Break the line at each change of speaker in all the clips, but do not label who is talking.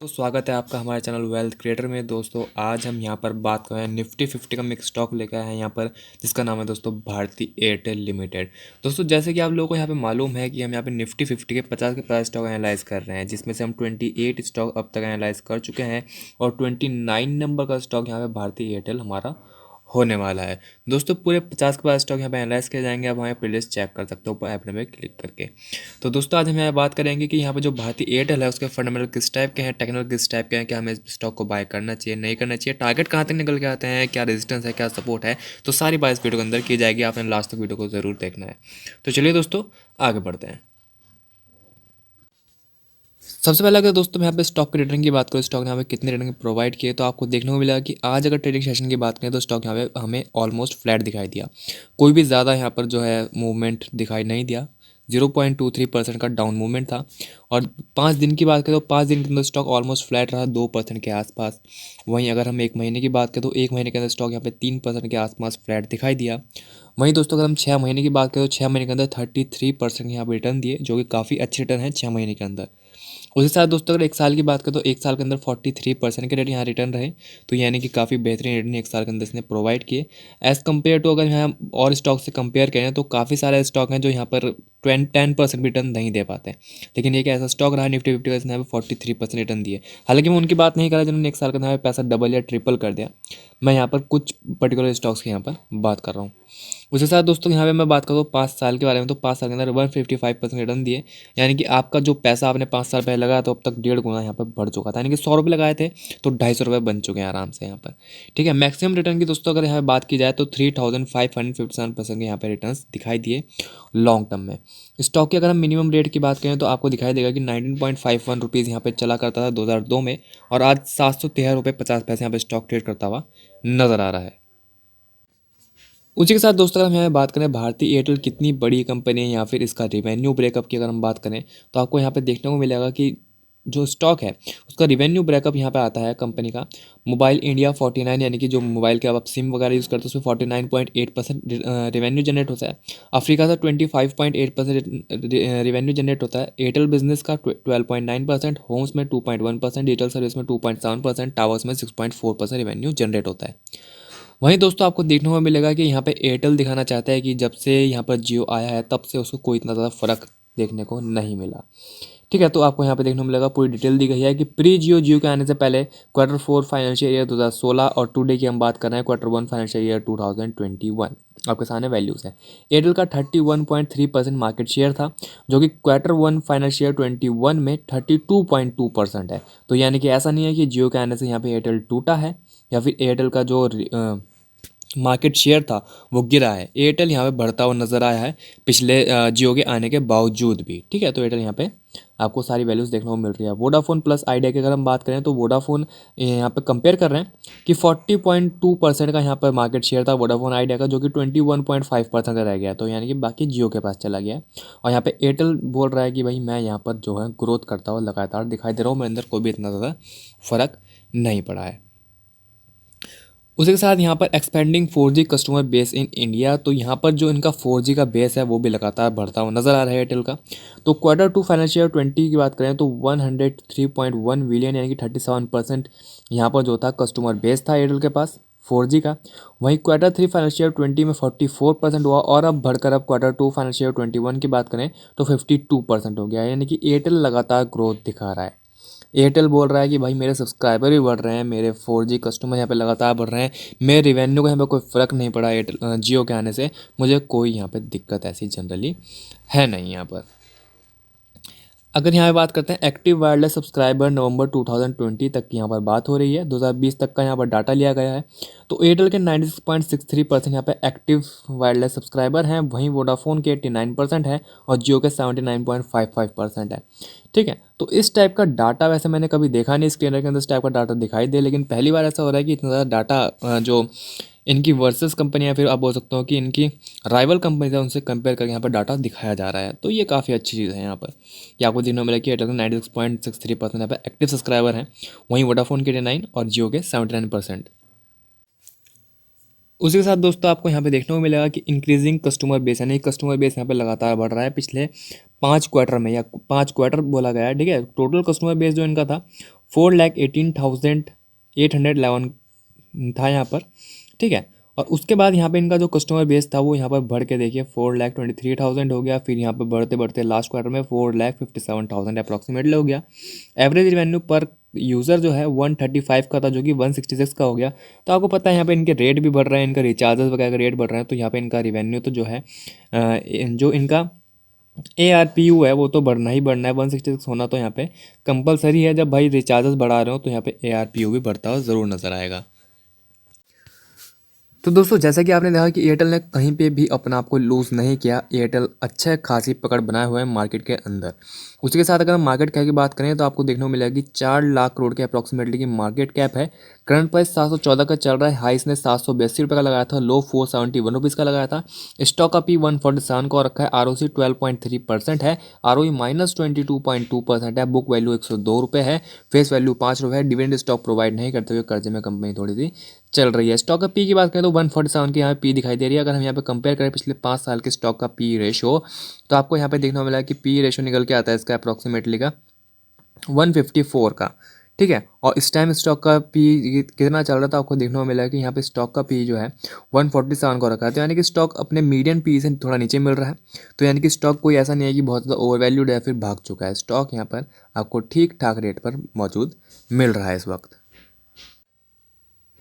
तो स्वागत है आपका हमारे चैनल वेल्थ क्रिएटर में। दोस्तों आज हम यहाँ पर बात कर रहे हैं निफ्टी 50 का एक स्टॉक लेकर आए हैं यहाँ पर, जिसका नाम है दोस्तों भारती एयरटेल लिमिटेड। दोस्तों जैसे कि आप लोगों को यहाँ पे मालूम है कि हम यहाँ पे निफ्टी 50 के 50 के 50 स्टॉक एनालाइज कर रहे हैं, जिसमें से हम 28 स्टॉक अब तक एनालाइज कर चुके हैं और 29 नंबर का स्टॉक यहाँ पे भारती एयरटेल हमारा होने वाला है। दोस्तों पूरे 50 के 50 स्टॉक यहाँ पे एनालाइज किए जाएंगे। आप हमारे प्लेलिस्ट चेक कर सकते हो ऊपर ऐप में क्लिक करके। तो दोस्तों आज हम यहाँ बात करेंगे कि यहाँ पे जो भारती एयरटेल है उसके फंडामेंटल किस टाइप के हैं, टेक्निकल किस टाइप के हैं, क्या हमें इस स्टॉक को बाय करना चाहिए नहीं करना चाहिए, टारगेट कहाँ तक निकल के आते हैं, क्या रेजिस्टेंस है, क्या सपोर्ट है। तो सारी बात इस वीडियो के अंदर की जाएगी, आपने लास्ट तक वीडियो को जरूर देखना है। तो चलिए दोस्तों आगे बढ़ते हैं। सबसे पहले अगर दोस्तों मैं यहाँ पे स्टॉक की रेटिंग की बात करूँ, स्टॉक ने हमें कितनी रेटिंग प्रोवाइड किए, तो आपको देखने को मिलेगा कि आज अगर ट्रेडिंग सेशन की बात करें तो स्टॉक यहाँ पे हमें ऑलमोस्ट फ्लैट दिखाई दिया। कोई भी ज़्यादा यहाँ पर जो है मूवमेंट दिखाई नहीं दिया। 0.23% का डाउन मूवमेंट था। और 5 दिन की बात करें तो 5 दिन के अंदर स्टॉक ऑलमोस्ट फ्लैट रहा 2% के आसपास। वहीं अगर हम एक महीने की बात करें तो एक महीने के अंदर स्टॉक यहाँ पे 3% के आसपास फ्लैट दिखाई दिया। वहीं दोस्तों अगर हम 6 महीने की बात करें तो 6 महीने के अंदर 33% यहाँ पर रिटर्न दिए, जो कि काफ़ी अच्छे रिटर्न है 6 महीने के अंदर। उसी साथ दोस्तों अगर एक साल की बात करें तो एक साल के अंदर 43% के रेट यहाँ रिटर्न रहे, तो यानी कि काफ़ी बेहतरीन रिटर्न एक साल के अंदर इसने प्रोवाइड किए। एज़ कम्पेयर टू अगर यहाँ और स्टॉक से कंपेयर करें तो काफ़ी सारे स्टॉक हैं जो यहाँ पर 10% रिटर्न नहीं दे पाते, लेकिन एक ऐसा स्टॉक रहा निफ्टी 50 का इसने यहाँ पे 43% रिटर्न दिए। हालांकि मैं उनकी बात नहीं कर रहा जिन्होंने एक साल के अंदर यहाँ पे पैसा डबल या ट्रिपल कर दिया। मैं यहाँ पर कुछ पर्टिकुलर स्टॉक्स की यहाँ पर बात कर रहा हूँ। उसके साथ दोस्तों यहाँ पे मैं बात करूँ 5 साल के बारे में, तो 5 साल के अंदर 155% रिटर्न दिए। यानी कि आपका जो पैसा आपने 5 साल पहले लगाया तो अब तक 1.5 गुना यहाँ पर बढ़ चुका था। यानी कि 100 रुपये लगाए थे तो 250 रुपये बन चुके हैं आराम से यहाँ पर। ठीक है, मैक्सिमम रिटर्न की दोस्तों अगर यहाँ पे बात की जाए तो 3557% के यहाँ पे रिटर्न दिखाई दिए लॉन्ग टर्म में। स्टॉक की अगर हम मिनिमम रेट की बात करें तो आपको दिखाई देगा कि 19.51 रुपीज़ यहाँ पे चला करता था 2002 में, और आज 713 रुपये 50 पैसे यहाँ पे स्टॉक ट्रेड करता हुआ नजर आ रहा है। उसी के साथ दोस्तों अगर हम यहाँ पे बात करें भारती एयरटेल कितनी बड़ी कंपनी है या फिर इसका रिवेन्यू ब्रेकअप की अगर हम बात करें तो आपको यहाँ पे देखने को मिलेगा कि जो स्टॉक है उसका रिवेन्यू ब्रेकअप यहाँ पे आता है कंपनी का। मोबाइल इंडिया 49, यानी कि जो मोबाइल के आप सिम वगैरह यूज़ करते हो उसमें 49.8% रिवेन्यू जनरेट होता है। अफ्रीका से 25.8% रिवेन्यू जनरेट होता है। एयरटेल बिजनेस का 12.9%, होम्स में 2.1%, डिजिटल सर्विस में 2.7%, टावर्स में 6.4% रिवेन्यू जनरेट होता है। वहीं दोस्तों आपको देखने को मिलेगा कि यहाँ पे एयरटेल दिखाना चाहता है कि जब से यहाँ पर जियो आया है तब से उसको कोई इतना ज़्यादा फ़र्क देखने को नहीं मिला। ठीक है, तो आपको यहाँ पे देखने को मिलेगा पूरी डिटेल दी गई है कि प्री जियो जियो के आने से पहले Q4 फाइनेंशियल ईयर 2016 और टुडे की हम बात कर रहे हैं Q1 फाइनेंशियल ईयर 2021। आपके सामने वैल्यूज़ है। एयरटेल का 31.3% मार्केट शेयर था, जो कि Q1 फाइनेंशियल ईयर 21 में 32.2% है। तो यानी कि ऐसा नहीं है कि जियो के आने से यहाँ पे एयरटेल टूटा है या फिर एयरटेल का जो मार्केट शेयर था वो गिरा है। एयरटेल यहाँ पे बढ़ता हुआ नजर आया है पिछले जियो के आने के बावजूद भी। ठीक है, तो एयरटेल यहाँ पे आपको सारी वैल्यूज़ देखने को मिल रही है। वोडाफोन प्लस आइडिया की अगर हम बात करें तो वोडाफोन यहाँ पे कंपेयर कर रहे हैं कि 40.2% का यहाँ पर मार्केट शेयर था वोडाफोन आइडिया का, जो कि 21.5% का रह गया। तो यानी कि बाकी जियो के पास चला गया है। और यहाँ पे एयरटेल बोल रहा है कि भाई मैं यहाँ पर जो है ग्रोथ करता हुआ लगातार दिखाई दे रहा हूँ, मेरे अंदर कोई भी इतना ज़्यादा फर्क नहीं पड़ा है। उसी के साथ यहाँ पर expanding 4G customer base in India, तो यहाँ पर जो इनका 4G का बेस है वो भी लगातार बढ़ता हुआ नजर आ रहा है एयरटेल का। तो Q2 फाइनेंशियल ईयर 20 की बात करें तो 103.1 बिलियन यानी कि 37% यहाँ पर जो था कस्टमर बेस था एयरटेल के पास 4G का। वहीं Q3 फाइनेंशियल ईयर 20 में 44% हुआ, और अब बढ़कर अब Q2 फाइनेंशियल ईयर 21 की बात करें तो 52% हो गया। यानी कि एयरटेल लगातार ग्रोथ दिखा रहा है। एयरटेल बोल रहा है कि भाई मेरे सब्सक्राइबर भी बढ़ रहे हैं, मेरे 4G कस्टमर यहाँ पे लगातार बढ़ रहे हैं, मेरे रिवेन्यू को यहाँ पे कोई फ़र्क नहीं पड़ा एयरटेल जियो के आने से, मुझे कोई यहाँ पे दिक्कत ऐसी जनरली है नहीं यहाँ पर। अगर यहाँ पे बात करते हैं एक्टिव वायरलेस सब्सक्राइबर नवंबर 2020 तक की यहाँ पर बात हो रही है, 2020 तक का यहाँ पर डाटा लिया गया है। तो एयरटेल के 96.63% यहाँ पे एक्टिव वायरलेस सब्सक्राइबर हैं, वहीं वोडाफोन के 89% है और जियो के 79.55% है। ठीक है, तो इस टाइप का डाटा वैसे मैंने कभी देखा नहीं स्क्रीनर के अंदर इस टाइप का डाटा दिखाई दे, लेकिन पहली बार ऐसा हो रहा है कि इतना ज़्यादा डाटा जो इनकी वर्सेस कंपनियां, फिर आप बोल सकते हो कि इनकी राइवल कंपनीज है उनसे कंपेयर करके यहाँ पर डाटा दिखाया जा रहा है। तो ये काफ़ी अच्छी चीज़ है यहाँ पर कि आपको देखने को मिला कि एयरटेल के 96.63% यहाँ पर एक्टिव सब्सक्राइबर हैं, वहीं वोडाफोन के 89 और जियो के 79%। उसी के साथ दोस्तों आपको यहाँ पे देखने को मिलेगा कि इंक्रीजिंग कस्टमर बेस, यानी कस्टमर बेस यहाँ पे लगातार बढ़ रहा है पिछले 5 क्वार्टर में, या 5 क्वार्टर बोला गया है। ठीक है, टोटल कस्टमर बेस जो इनका था 4,18,811 था यहाँ पर, ठीक है। और उसके बाद यहाँ पे इनका जो कस्टमर बेस था वो यहाँ पर बढ़ के देखिए 4,23,000 हो गया, फिर यहाँ पे बढ़ते बढ़ते लास्ट क्वार्टर में 4,57,000 अप्रॉक्सीमेटली हो गया। एवरेज रिवेन्यू पर यूज़र जो है 135 का था, जो कि 166 का हो गया। तो आपको पता है यहाँ पे इनके रेट भी बढ़ रहे हैं, इनका रिचार्जेस वगैरह का रेट बढ़ रहे हैं, तो यहाँ पे इनका रिवेन्यू तो जो है जो इनका ARPU है वो तो बढ़ना ही बढ़ना है। 166 होना तो यहाँ पे कंपलसरी है। जब भाई रिचार्जेस बढ़ा रहे हो तो यहाँ पे ARPU भी बढ़ता हुआ ज़रूर नज़र आएगा। तो दोस्तों जैसा कि आपने देखा कि एयरटेल ने कहीं पे भी अपना आप को लूज़ नहीं किया। एयरटेल अच्छा खासी पकड़ बनाए हुए है मार्केट के अंदर। उसी के साथ अगर हम मार्केट कैप की बात करें तो आपको देखने को मिलेगा कि 4 लाख करोड़ के अप्रॉक्सीमेटली की मार्केट कैप है। करंट प्राइस 714 का चल रहा है। हाई इसने 782 रुपये का लगाया था, लो 471 रुपीज़ का लगाया था। स्टॉक का P 147 को रखा है। ROC 12.3% है। ROE -22.2% है। बुक वैल्यू 102 रुपये है। फेस वैल्यू 5 रुपये है। डिविडेंड स्टॉक प्रोवाइड नहीं करते हुए कर्जे में कंपनी थोड़ी सी चल रही है। स्टॉक का पी की बात करें तो 147 की यहाँ पे पी दिखाई दे रही है। अगर हम यहाँ पे कंपेयर करें पिछले 5 साल के स्टॉक का पी रेशो, तो आपको यहाँ पे देखने को मिला कि पी रेशो निकल के आता है इसका अप्रॉक्सीमेटली का 154 का, ठीक है। और इस टाइम स्टॉक का पी कितना चल रहा था आपको देखने को मिला कि यहाँ पे स्टॉक का पी जो है 147 को रखा है। तो यानी कि स्टॉक अपने मीडियन पी से थोड़ा नीचे मिल रहा है। तो यानी कि स्टॉक कोई ऐसा नहीं है कि बहुत ज़्यादा ओवर वैल्यूड है फिर भाग चुका है। स्टॉक यहाँ पर आपको ठीक ठाक रेट पर मौजूद मिल रहा है इस वक्त।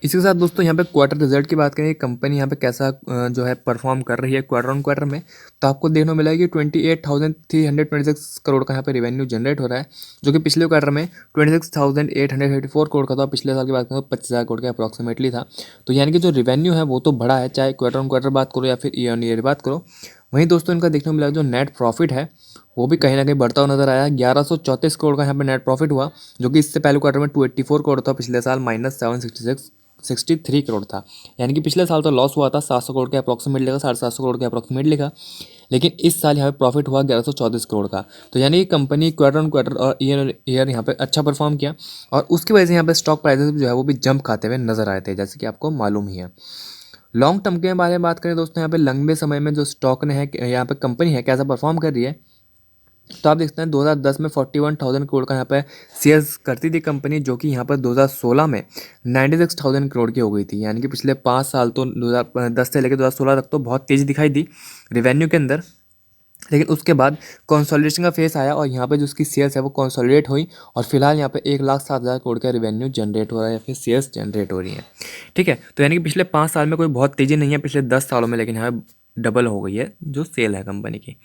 इसी के साथ दोस्तों यहाँ पे क्वार्टर रिजल्ट की बात करें, कंपनी यहाँ पे कैसा जो है परफॉर्म कर रही है क्वार्टर ऑन क्वार्टर में, तो आपको देखने को मिला कि 28,326 करोड़ का यहाँ पे रेवेन्यू जनरेट हो रहा है, जो कि पिछले क्वार्टर में 26,834 करोड़ का था। पिछले साल की बात करें तो 25,000 करोड़ के अप्रॉक्सीमेटली था। तो यानी कि जो रेवेन्यू है वो तो बढ़ा है, चाहे क्वार्टर ऑन क्वार्टर बात करो या फिर ईयर ऑन ईयर बात करो। वहीं दोस्तों इनका देखने को मिला जो नेट प्रॉफिट है वो भी कहीं ना कहीं बढ़ता हुआ नजर आया। 1134 करोड़ का यहाँ पे नेट प्रॉफिट हुआ, जो कि इससे पहले क्वार्टर में 284 करोड़ था। पिछले साल -763 करोड़ था। यानी कि पिछले साल तो लॉस हुआ था 700 करोड़ के अप्रॉक्सीमेट लिखा, 750 करोड़ के अप्रॉक्सीमेट लिखा, लेकिन इस साल यहाँ पे प्रॉफिट हुआ 1134 करोड़ का। तो यानी कि कंपनी क्वार्टर ऑन क्वार्टर और ईयर ईयर यहाँ पे अच्छा परफॉर्म किया, और उसकी वजह से यहाँ पे स्टॉक प्राइसेस जो है वो भी जंप खाते हुए नजर आए थे, जैसे कि आपको मालूम ही है। लॉन्ग टर्म के बारे में बात करें दोस्तों, यहाँ पे लंबे समय में जो स्टॉक ने है यहाँ पे कंपनी है कैसा परफॉर्म कर रही है, तो आप देखते हैं 2010 में 41,000 करोड़ का यहाँ पे शेयर्स करती थी कंपनी, जो कि यहाँ पर 2016 में 96,000 करोड़ की हो गई थी। यानी कि पिछले 5 साल तो 2010 से लेकर 2016 तक तो बहुत तेज़ी दिखाई दी रेवेन्यू के अंदर। लेकिन उसके बाद कंसोलिडेशन का फेस आया और यहाँ पे जो उसकी शेयर्स है वो कंसोलिडेट हुई, और फिलहाल यहाँ पे 1,07,000 करोड़ का रेवेन्यू जनरेट हो रहा है या फिर शेयर्स जनरेट हो रही हैं, ठीक है। तो यानी कि पिछले 5 साल में कोई बहुत तेज़ी नहीं है, पिछले 10 सालों में लेकिन यहाँ डबल हो गई है जो सेल है कंपनी की।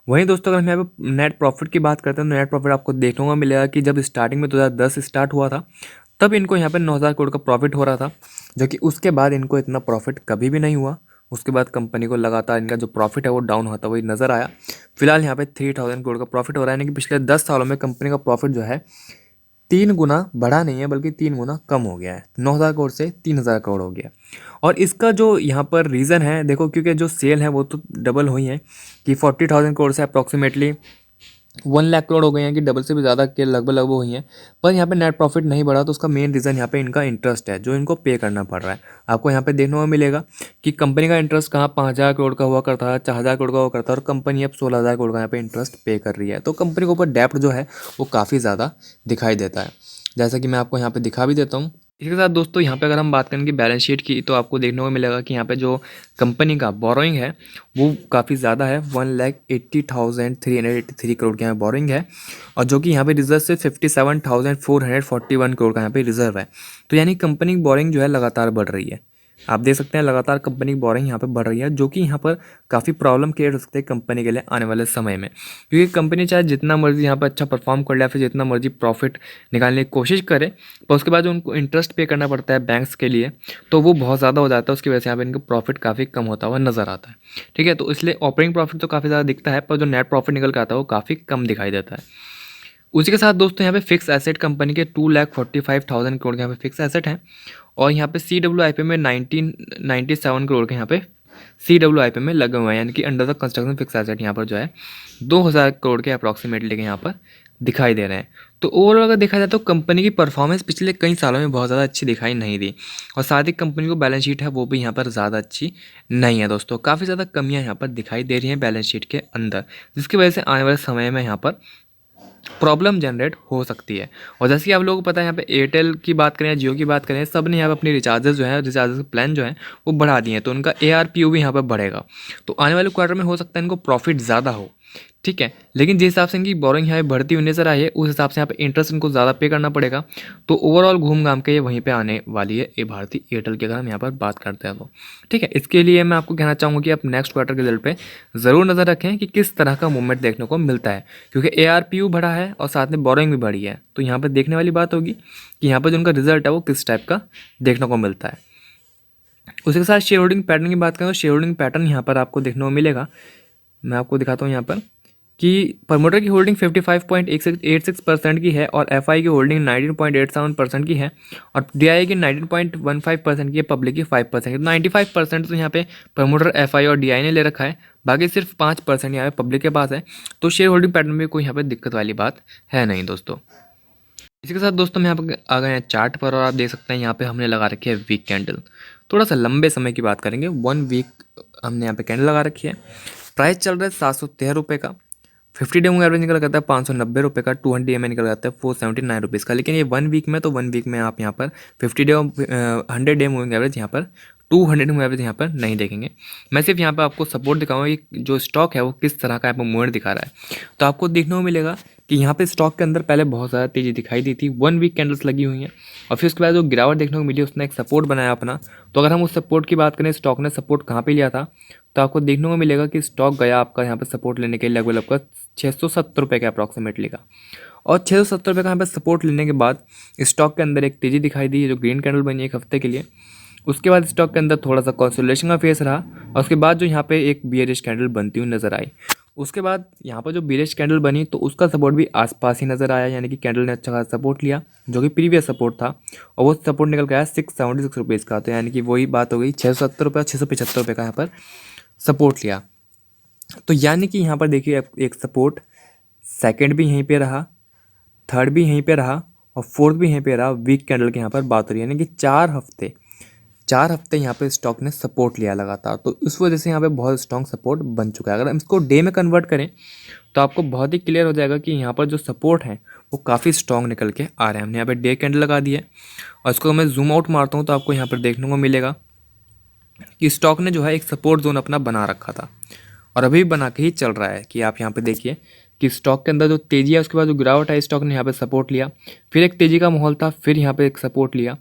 वहीं दोस्तों अगर हम यहाँ पे नेट प्रॉफिट की बात करते हैं तो नेट प्रॉफिट आपको देखने को मिलेगा कि जब स्टार्टिंग में 2010 स्टार्ट हुआ था तब इनको यहाँ पे 9,000 करोड़ का प्रॉफिट हो रहा था, जो कि उसके बाद इनको इतना प्रॉफिट कभी भी नहीं हुआ। उसके बाद कंपनी को लगातार इनका जो प्रॉफिट है वो डाउन होता हुआ नजर आया। फिलहाल यहाँ पे 3,000 करोड़ का प्रॉफिट हो रहा है, यानी कि पिछले 10 सालों में कंपनी का प्रॉफिट जो है 3 गुना बढ़ा नहीं है बल्कि 3 गुना कम हो गया है। 9,000 करोड़ से 3,000 करोड़ हो गया। और इसका जो यहाँ पर रीज़न है देखो, क्योंकि जो सेल है वो तो डबल हुई है कि 40,000 करोड़ से अप्रॉक्सीमेटली 1 लाख करोड़ हो गए हैं, कि डबल से भी ज़्यादा के लगभग हुई हैं। पर यहाँ पे नेट प्रॉफिट नहीं बढ़ा, तो उसका मेन रीज़न यहाँ पे इनका इंटरेस्ट है जो इनको पे करना पड़ रहा है। आपको यहाँ पे देखने को मिलेगा कि कंपनी का इंटरेस्ट कहाँ 5,000 करोड़ का हुआ करता है, 4,000 करोड़ का हुआ करता है, और कंपनी अब 16,000 करोड़ का यहाँ पे इंटरेस्ट पे कर रही है। तो कंपनी के ऊपर डेप्ट जो है वो काफ़ी ज़्यादा दिखाई देता है, जैसा कि मैं आपको यहाँ पे दिखा भी देता हूँ। इसके साथ दोस्तों यहाँ पे अगर हम बात करेंगे बैलेंस शीट की, तो आपको देखने को मिलेगा कि यहाँ पे जो कंपनी का बोरोइंग है वो काफ़ी ज़्यादा है। 1,80,383 करोड़ के यहाँ बोरोइंग है, और जो कि यहाँ पे रिजर्व से 57,441 करोड़ का यहाँ पे रिजर्व है। तो यानी कंपनी की बोरोइंग जो है लगातार बढ़ रही है। आप देख सकते हैं लगातार कंपनी की बोरिंग यहाँ पे बढ़ रही है, जो कि यहाँ पर काफ़ी प्रॉब्लम क्रिएट हो सकते हैं कंपनी के लिए आने वाले समय में, क्योंकि कंपनी चाहे जितना मर्जी यहाँ पर अच्छा परफॉर्म कर ले या फिर जितना मर्जी प्रॉफिट निकालने की कोशिश करे, पर उसके बाद जो उनको इंटरेस्ट पे करना पड़ता है बैंक्स के लिए, तो वो बहुत ज़्यादा हो जाता है। उसकी वजह से यहाँ पर इनका प्रॉफिट काफ़ी कम होता हुआ नजर आता है, ठीक है। तो इसलिए ऑपरेटिंग प्रॉफिट तो काफ़ी ज़्यादा दिखता है, पर जो नेट प्रॉफिट निकल के आता है वो काफ़ी कम दिखाई देता है। उसी के साथ दोस्तों यहाँ पे फिक्स एसेट कंपनी के 2,45,000 करोड़ के यहाँ पे फिक्स एसेट हैं, और यहाँ पे CWIP में 1997 करोड़ के यहाँ पे CWIP में लगे हुए हैं, यानी कि under the construction fix asset यहाँ पर जो है 2,000 करोड़ के अप्रॉक्सीमेटली यहाँ पर दिखाई दे रहे हैं। तो ओवरऑल अगर देखा जाए तो कंपनी की परफॉर्मेंस पिछले कई सालों में बहुत ज़्यादा अच्छी दिखाई नहीं दी, और साथ ही कंपनी को बैलेंस शीट है वो भी यहाँ पर ज़्यादा अच्छी नहीं है दोस्तों। काफ़ी ज़्यादा कमियाँ यहाँ पर दिखाई दे रही हैं बैलेंस शीट के अंदर, जिसकी वजह से आने वाले समय में यहाँ पर प्रॉब्लम जनरेट हो सकती है। और जैसे कि आप लोगों को पता है, यहाँ पे एयरटेल की बात करें या जियो की बात करें, सब ने यहाँ पे अपनी रिचार्जेस जो है, रिचार्जेस प्लान जो है वो बढ़ा दिए हैं, तो उनका ARPU भी यहाँ पर बढ़ेगा। तो आने वाले क्वार्टर में हो सकता है इनको प्रॉफिट ज़्यादा हो, ठीक है। लेकिन जिस हिसाब से इनकी बोरिंग यहाँ पे बढ़ती हुई नजर आई है, उस हिसाब से यहाँ पे इंटरेस्ट इनको ज़्यादा पे करना पड़ेगा। तो ओवरऑल घूम घाम के ये वहीं पे आने वाली है, ये भारती एयरटेल की, अगर हम यहाँ पर बात करते हैं तो, ठीक है। इसके लिए मैं आपको कहना चाहूँगा कि आप नेक्स्ट क्वार्टर के रिजल्ट पे ज़रूर नज़र रखें कि किस तरह का मूवमेंट देखने को मिलता है, क्योंकि ARPU बढ़ा है और साथ में बोरिंग भी बढ़ी है। तो यहाँ पर देखने वाली बात होगी कि यहाँ पर जो उनका रिजल्ट है वो किस टाइप का देखने को मिलता है। उसी के साथ शेयर होल्डिंग पैटर्न की बात करें तो शेयर होल्डिंग पैटर्न यहाँ पर आपको देखने को मिलेगा। मैं आपको दिखाता हूँ यहाँ पर कि प्रमोटर की होल्डिंग 55.86% की है और FI की होल्डिंग 19.87% की है और DI की 19.15% की है, पब्लिक की 5% की। 95% तो यहाँ पे प्रमोटर, FI और DI ने ले रखा है, बाकी सिर्फ 5% यहाँ पे पब्लिक के पास है। तो शेयर होल्डिंग पैटर्न में कोई यहाँ पे दिक्कत वाली बात है नहीं दोस्तों। इसी के साथ दोस्तों हम यहाँ पर आ गए हैं चार्ट पर और आप देख सकते हैं यहाँ पे हमने लगा रखी है वीक कैंडल। थोड़ा सा लंबे समय की बात करेंगे, 1 वीक हमने यहाँ पे कैंडल लगा रखी है। प्राइस चल रहा है 713 का। 50 डे मूविंग एवरेज निकल करता है 590 का। 200 DMA निकल जाता है 479 रुपीज़ का। लेकिन ये 1 वीक में, तो 1 वीक में आप यहाँ पर 50 डे 100 डे मूविंग एवरेज यहाँ पर 200 मूविंग एवरेज यहाँ पर नहीं देखेंगे। मैं सिर्फ यहाँ पर आपको सपोर्ट दिखाऊंगा कि जो स्टॉक है वो किस तरह का यहाँ पर मूवमेंट दिखा रहा है। तो आपको देखने को मिलेगा कि यहाँ पे स्टॉक के अंदर पहले बहुत ज़्यादा तेज़ी दिखाई दी थी, 1 वीक कैंडल्स लगी हुई हैं और फिर उसके बाद जो गिरावट देखने को मिली उसने एक सपोर्ट बनाया अपना। तो अगर हम उस सपोर्ट की बात करें, स्टॉक ने सपोर्ट कहाँ पे लिया था, तो आपको देखने को मिलेगा कि स्टॉक गया आपका यहाँ पर सपोर्ट लेने के लिए लगभग लगभग 670 रुपये के अप्रॉक्सीमेटली का। और 670 रुपये का यहाँ पर सपोर्ट लेने के बाद स्टॉक के अंदर एक तेज़ी दिखाई दी, जो ग्रीन कैंडल बनी एक हफ्ते के लिए। उसके बाद स्टॉक के अंदर थोड़ा सा कंसोलिडेशन का फेस रहा और उसके बाद जो यहाँ पे एक बियरिश कैंडल बनती हुई नजर आई। उसके बाद यहाँ पर जो बियरिश कैंडल बनी तो उसका सपोर्ट भी आसपास ही नजर आया, यानी कि कैंडल ने अच्छा खासा सपोर्ट लिया जो कि प्रीवियस सपोर्ट था और वो सपोर्ट निकल गया 676 रुपीज़ का। तो यानी कि वही बात हो गई, 670 रुपये 675 रुपये का यहाँ पर सपोर्ट लिया। तो यानी कि यहाँ पर देखिए एक सपोर्ट, सेकेंड भी यहीं पर रहा, थर्ड भी यहीं पर रहा और फोर्थ भी यहीं पर रहा। वीक कैंडल की यहाँ पर बात हो रही है, यानी कि 4 हफ्ते यहाँ पे स्टॉक ने सपोर्ट लिया लगातार। तो इस वजह से यहाँ पे बहुत स्ट्रॉन्ग सपोर्ट बन चुका है। अगर हम इसको डे में कन्वर्ट करें तो आपको बहुत ही क्लियर हो जाएगा कि यहाँ पर जो सपोर्ट है वो काफ़ी स्ट्रॉन्ग निकल के आ रहे हैं। हमने यहाँ पे डे कैंडल लगा दी है और इसको मैं जूम आउट मारता हूँ तो आपको यहाँ पर देखने को मिलेगा कि स्टॉक ने जो है एक सपोर्ट जोन अपना बना रखा था और अभी बना के ही चल रहा है। कि आप यहाँ पे देखिए कि स्टॉक के अंदर जो तेज़ी है उसके बाद जो गिरावट है, स्टॉक ने यहाँ पे सपोर्ट लिया, फिर एक तेज़ी का माहौल था, फिर यहाँ पे एक सपोर्ट लिया,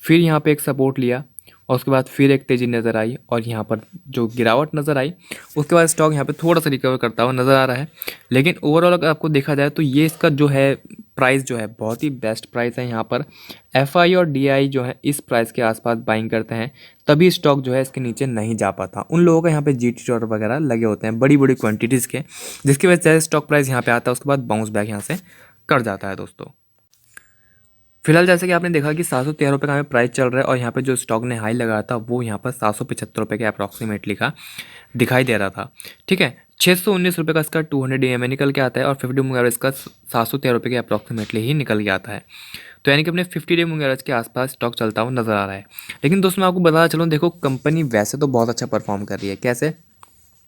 फिर यहाँ पे एक सपोर्ट लिया और उसके बाद फिर एक तेज़ी नज़र आई और यहाँ पर जो गिरावट नज़र आई उसके बाद स्टॉक यहाँ पे थोड़ा सा रिकवर करता हुआ नज़र आ रहा है। लेकिन ओवरऑल अगर आपको देखा जाए तो ये इसका जो है प्राइस जो है बहुत ही बेस्ट प्राइस है। यहाँ पर FI और DI जो है इस प्राइस के आसपास बाइंग करते हैं, तभी स्टॉक जो है इसके नीचे नहीं जा पाता। उन लोगों का यहाँ पे GT ऑर्डर वगैरह लगे होते हैं बड़ी बड़ी क्वांटिटीज़ के, जिसकी वजह से स्टॉक प्राइस यहाँ पे आता है, उसके बाद बाउंस बैक यहाँ से कर जाता है दोस्तों। फिलहाल जैसे कि आपने देखा कि 713 रुपये का हमें प्राइस चल रहा है और यहाँ पे जो स्टॉक ने हाई लगाया था वो यहाँ पर 775 रुपये के अप्रॉक्सीमेटली का दिखाई दे रहा था, ठीक है। 619 रुपये का इसका 200 DMA निकल के आता है और 50 डे मूविंग एवरेज का 713 रुपये के अप्रॉक्सीमेटली ही निकल के आता है। तो यानी कि अपने 50 डे मूविंग एवरेज के आसपास स्टॉक चलता हुआ नजर आ रहा है। लेकिन दोस्तों मैं आपको बताना चलूँ, देखो कंपनी वैसे तो बहुत अच्छा परफॉर्म कर रही है। कैसे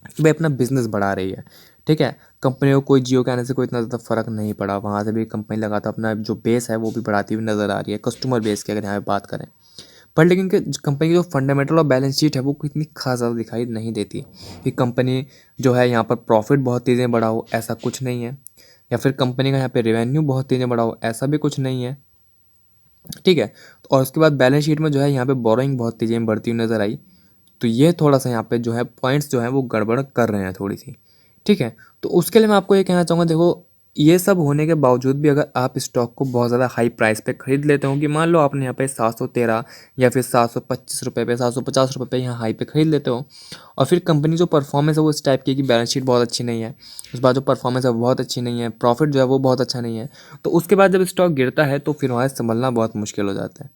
कि भाई अपना बिजनेस बढ़ा रही है, ठीक है। कंपनी को कोई जियो के आने से कोई इतना ज़्यादा फर्क नहीं पड़ा, वहाँ से भी कंपनी लगातार अपना जो बेस है वो भी बढ़ाती हुई नज़र आ रही है, कस्टमर बेस की अगर यहाँ पे बात करें। पर लेकिन कंपनी की जो फंडामेंटल और बैलेंस शीट है वो इतनी खास ज़्यादा दिखाई नहीं देती कि कंपनी जो है यहाँ पर प्रॉफिट बहुत तेज़ी बढ़ा हो, ऐसा कुछ नहीं है, या फिर कंपनी का यहाँ पे रेवेन्यू बहुत तेज़ी बढ़ा हो, ऐसा भी कुछ नहीं है, ठीक है। और उसके बाद बैलेंस शीट में जो है यहाँ पे बोरोइंग बहुत तेज़ी में बढ़ती हुई नज़र आई। तो ये थोड़ा सा यहाँ पे जो है पॉइंट्स जो है वो गड़बड़ कर रहे हैं थोड़ी सी, ठीक है। तो उसके लिए मैं आपको ये कहना चाहूँगा, देखो ये सब होने के बावजूद भी अगर आप स्टॉक को बहुत ज़्यादा हाई प्राइस पे खरीद लेते हो, कि मान लो आपने यहाँ पे 713 या फिर 725 रुपये पे, 750 रुपये पे यहाँ हाई पे खरीद लेते हो और फिर कंपनी जो परफॉर्मेंस है वो इस टाइप की कि बैलेंस शीट बहुत अच्छी नहीं है, उस बाद जो परफॉर्मेंस है वो बहुत अच्छी नहीं है, प्रॉफिट जो है वो बहुत अच्छा नहीं है, तो उसके बाद जब स्टॉक गिरता है तो फिर वहाँ से संभलना बहुत मुश्किल हो जाता है,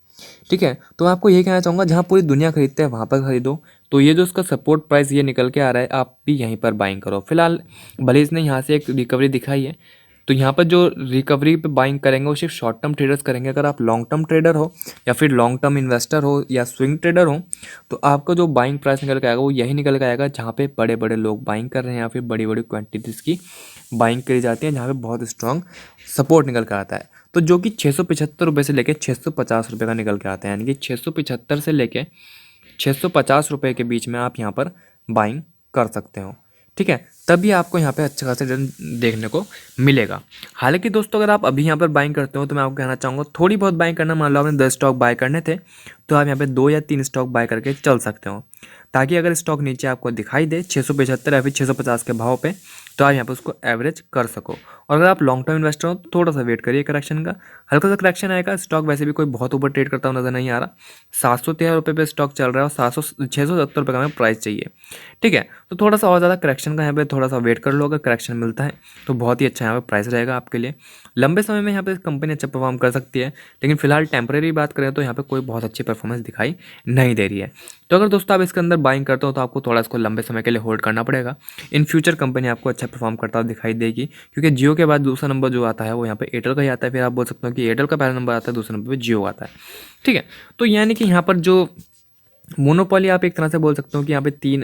ठीक है। तो मैं आपको ये कहना चाहूँगा जहाँ पूरी दुनिया खरीदते हैं वहाँ पर खरीदो। तो ये जो इसका सपोर्ट प्राइस ये निकल के आ रहा है, आप भी यहीं पर बाइंग करो। फिलहाल भले इसने यहाँ से एक रिकवरी दिखाई है, तो यहाँ पर जो रिकवरी पे बाइंग करेंगे वो सिर्फ शॉर्ट टर्म ट्रेडर्स करेंगे। अगर आप लॉन्ग टर्म ट्रेडर हो या फिर लॉन्ग टर्म इन्वेस्टर हो या स्विंग ट्रेडर हो, तो आपका जो बाइंग प्राइस निकल के आएगा वो यही निकल के आएगा जहाँ पे बड़े बड़े लोग बाइंग कर रहे हैं या फिर बड़ी बड़ी क्वांटिटीज़ की बाइंग करी जाती है, जहाँ पे बहुत स्ट्रॉन्ग सपोर्ट निकल कर आता है। तो जो कि 675 रुपये से लेकर 650 रुपये का निकल के आता है, यानी कि 675 से लेकर 650 रुपये के बीच में आप यहाँ पर बाइंग कर सकते हो। ठीक है, तभी आपको यहाँ पे अच्छा खासा रिटर्न देखने को मिलेगा। हालांकि दोस्तों अगर आप अभी यहाँ पर बाइंग करते हो तो मैं आपको कहना चाहूँगा थोड़ी बहुत बाइंग करना, मान लो आपने 10 स्टॉक बाय करने थे तो आप यहाँ पे 2 या 3 स्टॉक बाय करके चल सकते हो, ताकि अगर स्टॉक नीचे आपको दिखाई दे 675 या फिर 650 के भाव पे, तो आप यहाँ पे उसको एवरेज कर सको। और अगर आप लॉन्ग टर्म इन्वेस्टर हो तो थोड़ा सा वेट करिए करेक्शन का, हल्का सा करेक्शन आएगा। स्टॉक वैसे भी कोई बहुत ऊपर ट्रेड करता हुआ नजर नहीं आ रहा, 713 रुपये पे स्टॉक चल रहा है और 670 रुपये का हमें प्राइस चाहिए। ठीक है, तो थोड़ा सा और ज़्यादा करेक्शन का यहाँ पे थोड़ा सा वेट कर लो, अगर करेक्शन मिलता है तो बहुत ही अच्छा यहाँ पे प्राइस रहेगा आपके लिए। लंबे समय में यहाँ पे कंपनी अच्छा परफॉर्म कर सकती है, लेकिन फिलहाल टेम्परेरी बात करें तो यहाँ पे कोई बहुत अच्छी परफॉर्मेंस दिखाई नहीं दे रही है। तो अगर दोस्तों आप इसके अंदर बाइंग करते हो तो आपको थोड़ा इसको लंबे समय के लिए होल्ड करना पड़ेगा। इन फ्यूचर कंपनी आपको अच्छा परफॉर्म करता हुआ दिखाई देगी, क्योंकि जियो के बाद दूसरा नंबर जो आता है वो यहाँ पे एयरटेल का ही आता है। फिर आप बोल सकते हो कि एयरटेल का पहला नंबर आता है, दूसरे नंबर पे जियो आता है। ठीक है, तो यानी कि यहाँ पर जो मोनोपॉली आप एक तरह से बोल सकते हो कि यहाँ पे तीन,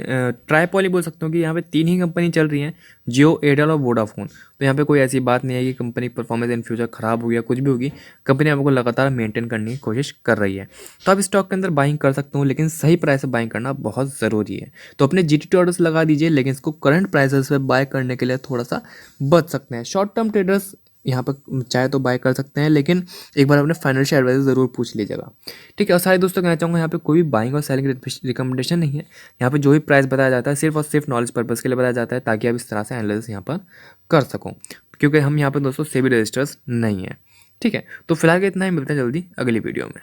ट्राईपॉली बोल सकते हो कि यहाँ पे तीन ही कंपनी चल रही हैं, जियो, एयरटेल और वोडाफोन। तो यहाँ पे कोई ऐसी बात नहीं है कि कंपनी की परफॉर्मेंस इन फ्यूचर खराब होगी या कुछ भी होगी, कंपनी आपको लगातार मेंटेन करने की कोशिश कर रही है। तो आप स्टॉक के अंदर बाइंग कर सकते हो, लेकिन सही प्राइस से बाइंग करना बहुत ज़रूरी है। तो अपने जीटीटी ऑर्डर्स लगा दीजिए, लेकिन इसको करंट प्राइसेस पे बाय करने के लिए थोड़ा सा बच सकते हैं। शॉर्ट टर्म ट्रेडर्स यहाँ पर चाहे तो बाय कर सकते हैं, लेकिन एक बार अपने फाइनेंशियल एडवाइजर ज़रूर पूछ लीजिएगा। ठीक है, और सारे दोस्तों कहना चाहूँगा यहाँ पे कोई भी बाइंग और सेलिंग रिकमेंडेशन नहीं है। यहाँ पे जो भी प्राइस बताया जाता है सिर्फ और सिर्फ नॉलेज पर्पज़ के लिए बताया जाता है, ताकि आप इस तरह से एनालिसिस यहाँ पर कर सको, क्योंकि हम यहाँ पर दोस्तों सेबी रजिस्टर्स नहीं है। ठीक है, तो फिलहाल के इतना ही, मिलते हैं जल्दी अगली वीडियो में।